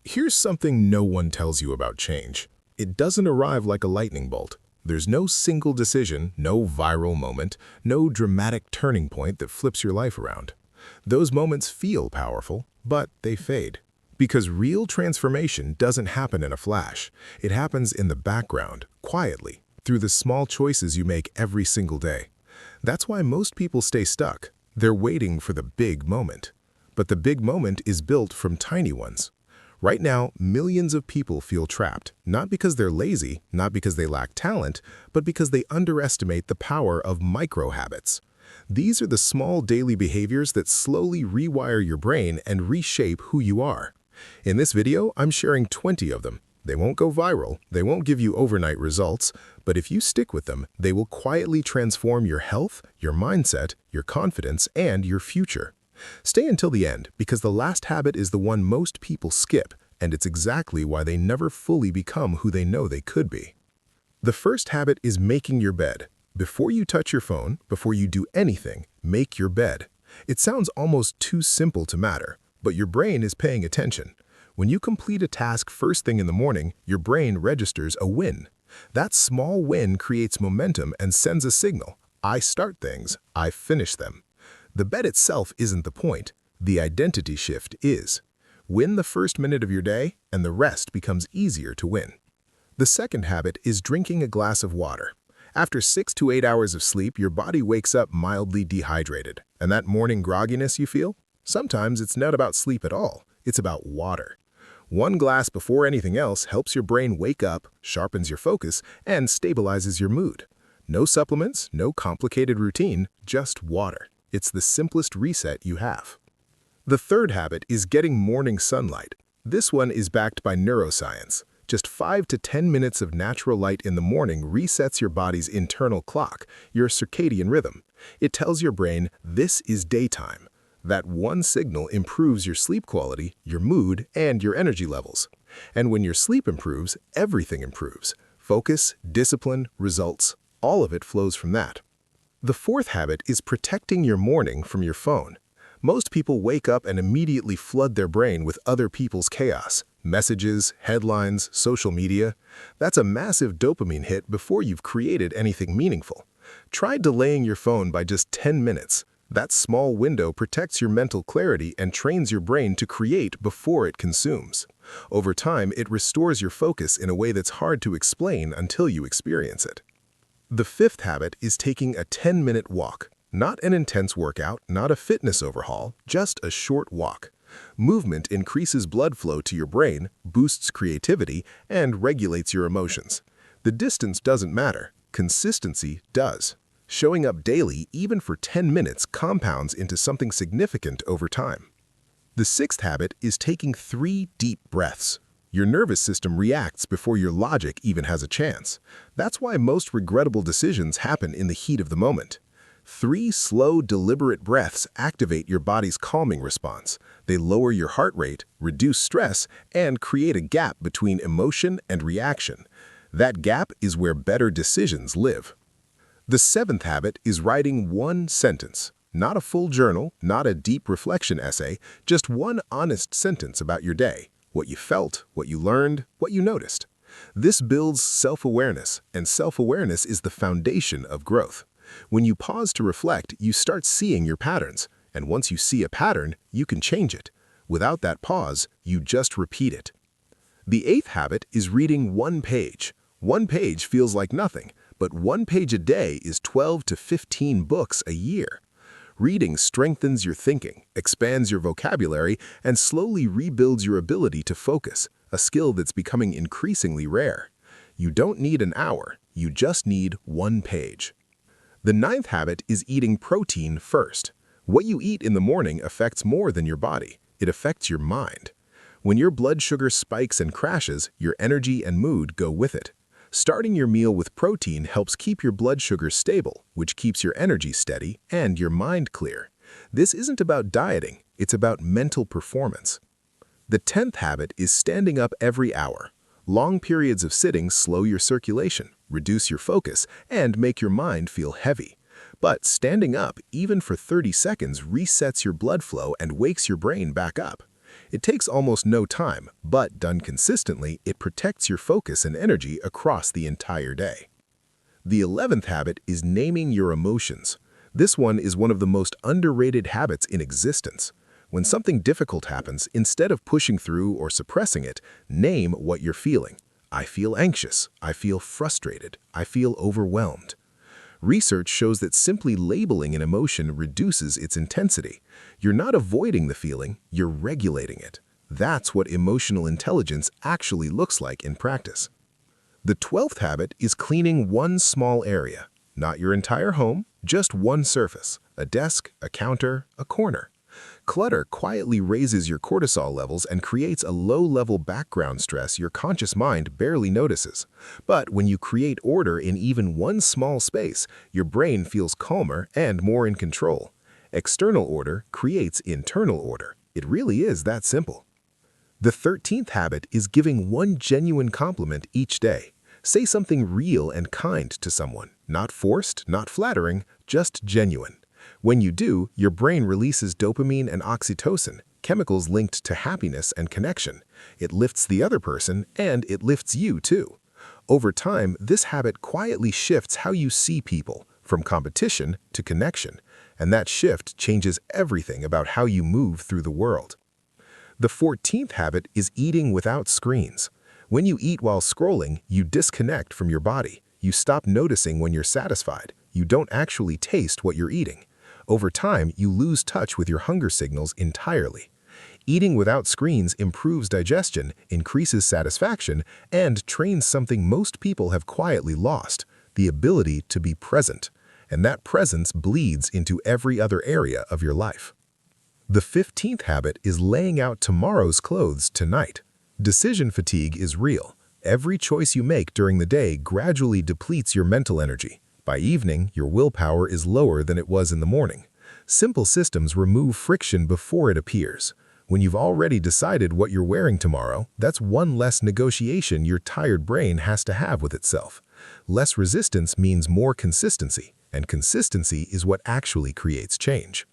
Here's something no one tells you about change. It doesn't arrive like a lightning bolt. There's no single decision, no viral moment, no dramatic turning point that flips your life around. Those moments feel powerful, but they fade. Because real transformation doesn't happen in a flash. It happens in the background, quietly, through the small choices you make every single day. That's why most people stay stuck. They're waiting for the big moment. But the big moment is built from tiny ones. Right now, millions of people feel trapped, not because they're lazy, not because they lack talent, but because they underestimate the power of micro-habits. These are the small daily behaviors that slowly rewire your brain and reshape who you are. In this video, I'm sharing 20 of them. They won't go viral, they won't give you overnight results, but if you stick with them, they will quietly transform your health, your mindset, your confidence, and your future. Stay until the end, because the last habit is the one most people skip, and it's exactly why they never fully become who they know they could be. The first habit is making your bed. Before you touch your phone, before you do anything, make your bed. It sounds almost too simple to matter, but your brain is paying attention. When you complete a task first thing in the morning, your brain registers a win. That small win creates momentum and sends a signal. I start things, I finish them. The bed itself isn't the point. The identity shift is. Win the first minute of your day, and the rest becomes easier to win. The second habit is drinking a glass of water. After 6 to 8 hours of sleep, your body wakes up mildly dehydrated. And that morning grogginess you feel? Sometimes it's not about sleep at all. It's about water. One glass before anything else helps your brain wake up, sharpens your focus, and stabilizes your mood. No supplements, no complicated routine, just water. It's the simplest reset you have. The third habit is getting morning sunlight. This one is backed by neuroscience. Just 5 to 10 minutes of natural light in the morning resets your body's internal clock, your circadian rhythm. It tells your brain, this is daytime. That one signal improves your sleep quality, your mood, and your energy levels. And when your sleep improves, everything improves. Focus, discipline, results, all of it flows from that. The fourth habit is protecting your morning from your phone. Most people wake up and immediately flood their brain with other people's chaos. Messages, headlines, social media. That's a massive dopamine hit before you've created anything meaningful. Try delaying your phone by just 10 minutes. That small window protects your mental clarity and trains your brain to create before it consumes. Over time, it restores your focus in a way that's hard to explain until you experience it. The fifth habit is taking a 10-minute walk. Not an intense workout, not a fitness overhaul, just a short walk. Movement increases blood flow to your brain, boosts creativity, and regulates your emotions. The distance doesn't matter. Consistency does. Showing up daily, even for 10 minutes, compounds into something significant over time. The sixth habit is taking 3 deep breaths. Your nervous system reacts before your logic even has a chance. That's why most regrettable decisions happen in the heat of the moment. 3 slow, deliberate breaths activate your body's calming response. They lower your heart rate, reduce stress, and create a gap between emotion and reaction. That gap is where better decisions live. The seventh habit is writing one sentence. Not a full journal, not a deep reflection essay, just one honest sentence about your day. What you felt, what you learned, what you noticed. This builds self-awareness, and self-awareness is the foundation of growth. When you pause to reflect, you start seeing your patterns, and once you see a pattern, you can change it. Without that pause, you just repeat it. The eighth habit is reading one page. One page feels like nothing, but one page a day is 12 to 15 books a year. Reading strengthens your thinking, expands your vocabulary, and slowly rebuilds your ability to focus, a skill that's becoming increasingly rare. You don't need an hour, you just need one page. The ninth habit is eating protein first. What you eat in the morning affects more than your body. It affects your mind. When your blood sugar spikes and crashes, your energy and mood go with it. Starting your meal with protein helps keep your blood sugar stable, which keeps your energy steady and your mind clear. This isn't about dieting, it's about mental performance. The 10th habit is standing up every hour. Long periods of sitting slow your circulation, reduce your focus, and make your mind feel heavy. But standing up, even for 30 seconds, resets your blood flow and wakes your brain back up. It takes almost no time, but done consistently, it protects your focus and energy across the entire day. The 11th habit is naming your emotions. This one is one of the most underrated habits in existence. When something difficult happens, instead of pushing through or suppressing it, name what you're feeling. I feel anxious. I feel frustrated. I feel overwhelmed. Research shows that simply labeling an emotion reduces its intensity. You're not avoiding the feeling, you're regulating it. That's what emotional intelligence actually looks like in practice. The 12th habit is cleaning one small area. Not your entire home, just one surface, a desk, a counter, a corner. Clutter quietly raises your cortisol levels and creates a low-level background stress your conscious mind barely notices. But when you create order in even one small space, your brain feels calmer and more in control. External order creates internal order. It really is that simple. The 13th habit is giving one genuine compliment each day. Say something real and kind to someone. Not forced, not flattering, just genuine. When you do, your brain releases dopamine and oxytocin, chemicals linked to happiness and connection. It lifts the other person, and it lifts you too. Over time, this habit quietly shifts how you see people, from competition to connection, and that shift changes everything about how you move through the world. The 14th habit is eating without screens. When you eat while scrolling, you disconnect from your body. You stop noticing when you're satisfied. You don't actually taste what you're eating. Over time, you lose touch with your hunger signals entirely. Eating without screens improves digestion, increases satisfaction, and trains something most people have quietly lost, the ability to be present. And that presence bleeds into every other area of your life. The 15th habit is laying out tomorrow's clothes tonight. Decision fatigue is real. Every choice you make during the day gradually depletes your mental energy. By evening, your willpower is lower than it was in the morning. Simple systems remove friction before it appears. When you've already decided what you're wearing tomorrow, that's one less negotiation your tired brain has to have with itself. Less resistance means more consistency, and consistency is what actually creates change.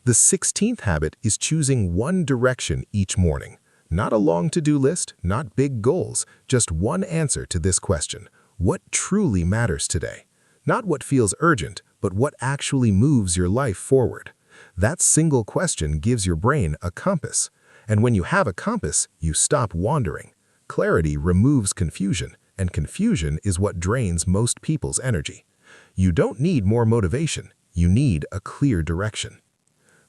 The 16th habit is choosing one direction each morning. Not a long to-do list, not big goals, just one answer to this question. What truly matters today? Not what feels urgent, but what actually moves your life forward. That single question gives your brain a compass. And when you have a compass, you stop wandering. Clarity removes confusion, and confusion is what drains most people's energy. You don't need more motivation. You need a clear direction.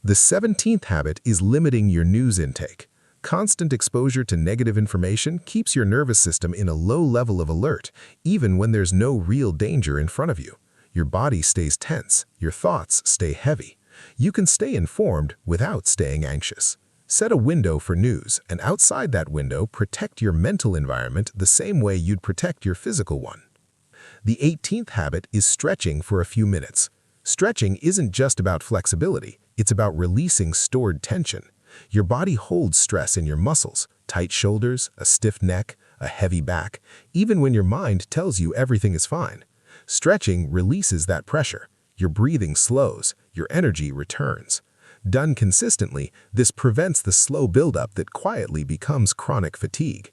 The 17th habit is limiting your news intake. Constant exposure to negative information keeps your nervous system in a low level of alert, even when there's no real danger in front of you. Your body stays tense, your thoughts stay heavy. You can stay informed without staying anxious. Set a window for news, and outside that window, protect your mental environment the same way you'd protect your physical one. The 18th habit is stretching for a few minutes. Stretching isn't just about flexibility, it's about releasing stored tension. Your body holds stress in your muscles, tight shoulders, a stiff neck, a heavy back, even when your mind tells you everything is fine. Stretching releases that pressure. Your breathing slows, your energy returns. Done consistently, this prevents the slow buildup that quietly becomes chronic fatigue.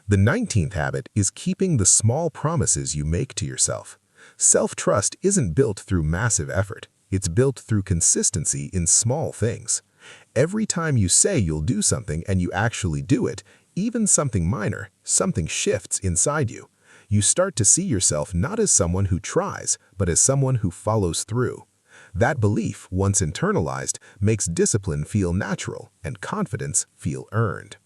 The 19th habit is keeping the small promises you make to yourself. Self-trust isn't built through massive effort. It's built through consistency in small things. Every time you say you'll do something and you actually do it, even something minor, something shifts inside you. You start to see yourself not as someone who tries, but as someone who follows through. That belief, once internalized, makes discipline feel natural and confidence feel earned.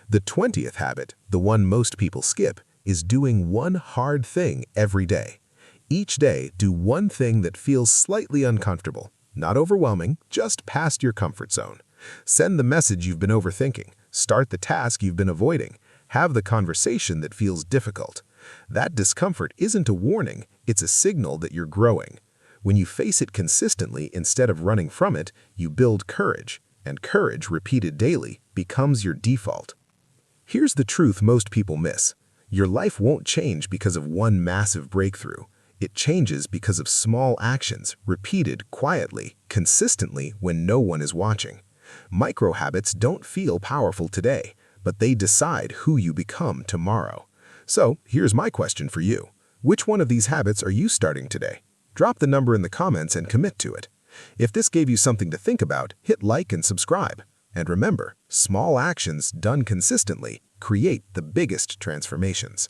The 20th habit, the one most people skip, is doing one hard thing every day. Each day, do one thing that feels slightly uncomfortable. Not overwhelming, just past your comfort zone. Send the message you've been overthinking. Start the task you've been avoiding. Have the conversation that feels difficult. That discomfort isn't a warning, it's a signal that you're growing. When you face it consistently instead of running from it, you build courage, and courage repeated daily becomes your default. Here's the truth most people miss. Your life won't change because of one massive breakthrough. It changes because of small actions, repeated quietly, consistently when no one is watching. Micro habits don't feel powerful today, but they decide who you become tomorrow. So, here's my question for you. Which one of these habits are you starting today? Drop the number in the comments and commit to it. If this gave you something to think about, hit like and subscribe. And remember, small actions done consistently create the biggest transformations.